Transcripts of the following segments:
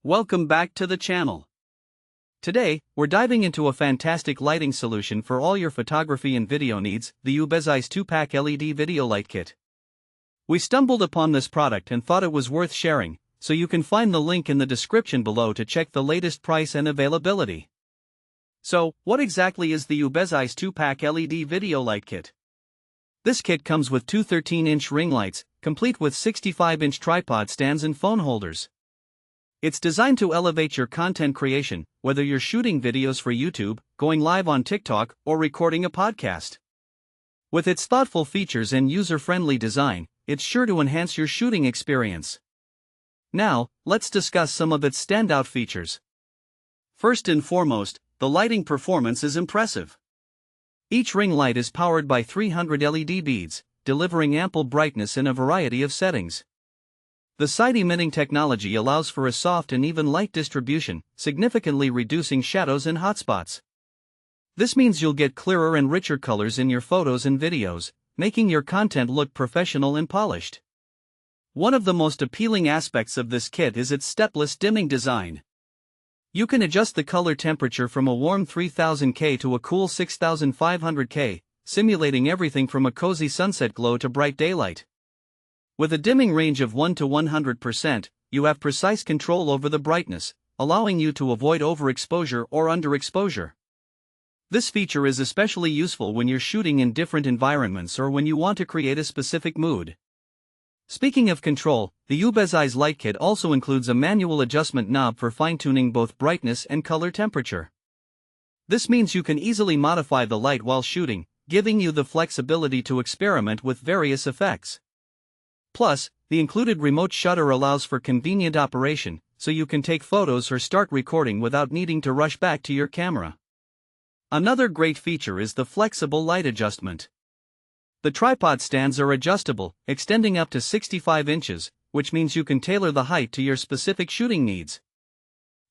Welcome back to the channel. Today, we're diving into a fantastic lighting solution for all your photography and video needs, the UBeesize 2-pack LED video light kit. We stumbled upon this product and thought it was worth sharing, so you can find the link in the description below to check the latest price and availability. So, what exactly is the UBeesize 2-pack LED video light kit? This kit comes with two 13-inch ring lights, complete with 65-inch tripod stands and phone holders. It's designed to elevate your content creation, whether you're shooting videos for YouTube, going live on TikTok, or recording a podcast. With its thoughtful features and user-friendly design, it's sure to enhance your shooting experience. Now, let's discuss some of its standout features. First and foremost, the lighting performance is impressive. Each ring light is powered by 300 LED beads, delivering ample brightness in a variety of settings. The side-emitting technology allows for a soft and even light distribution, significantly reducing shadows and hotspots. This means you'll get clearer and richer colors in your photos and videos, making your content look professional and polished. One of the most appealing aspects of this kit is its stepless dimming design. You can adjust the color temperature from a warm 3000K to a cool 6500K, simulating everything from a cozy sunset glow to bright daylight. With a dimming range of 1 to 100%, you have precise control over the brightness, allowing you to avoid overexposure or underexposure. This feature is especially useful when you're shooting in different environments or when you want to create a specific mood. Speaking of control, the UBeesize light kit also includes a manual adjustment knob for fine-tuning both brightness and color temperature. This means you can easily modify the light while shooting, giving you the flexibility to experiment with various effects. Plus, the included remote shutter allows for convenient operation, so you can take photos or start recording without needing to rush back to your camera. Another great feature is the flexible light adjustment. The tripod stands are adjustable, extending up to 65 inches, which means you can tailor the height to your specific shooting needs.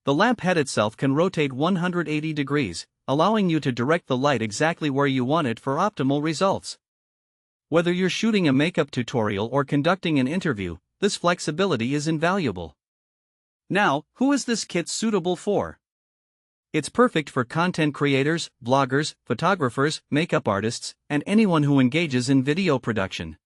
The lamp head itself can rotate 180 degrees, allowing you to direct the light exactly where you want it for optimal results. Whether you're shooting a makeup tutorial or conducting an interview, this flexibility is invaluable. Now, who is this kit suitable for? It's perfect for content creators, bloggers, photographers, makeup artists, and anyone who engages in video production.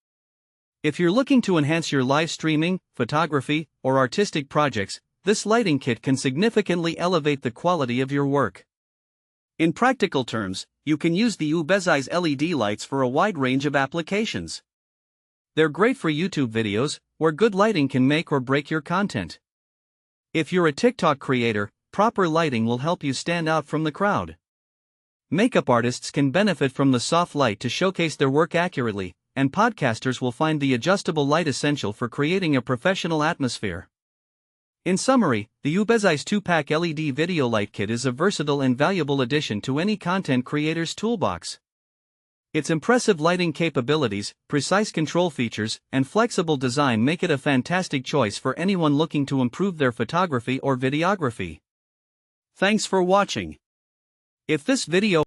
If you're looking to enhance your live streaming, photography, or artistic projects, this lighting kit can significantly elevate the quality of your work. In practical terms, you can use the UBeesize LED lights for a wide range of applications. They're great for YouTube videos, where good lighting can make or break your content. If you're a TikTok creator, proper lighting will help you stand out from the crowd. Makeup artists can benefit from the soft light to showcase their work accurately, and podcasters will find the adjustable light essential for creating a professional atmosphere. In summary, the UBeesize 2-pack LED video light kit is a versatile and valuable addition to any content creator's toolbox. Its impressive lighting capabilities, precise control features, and flexible design make it a fantastic choice for anyone looking to improve their photography or videography. Thanks for watching. If this video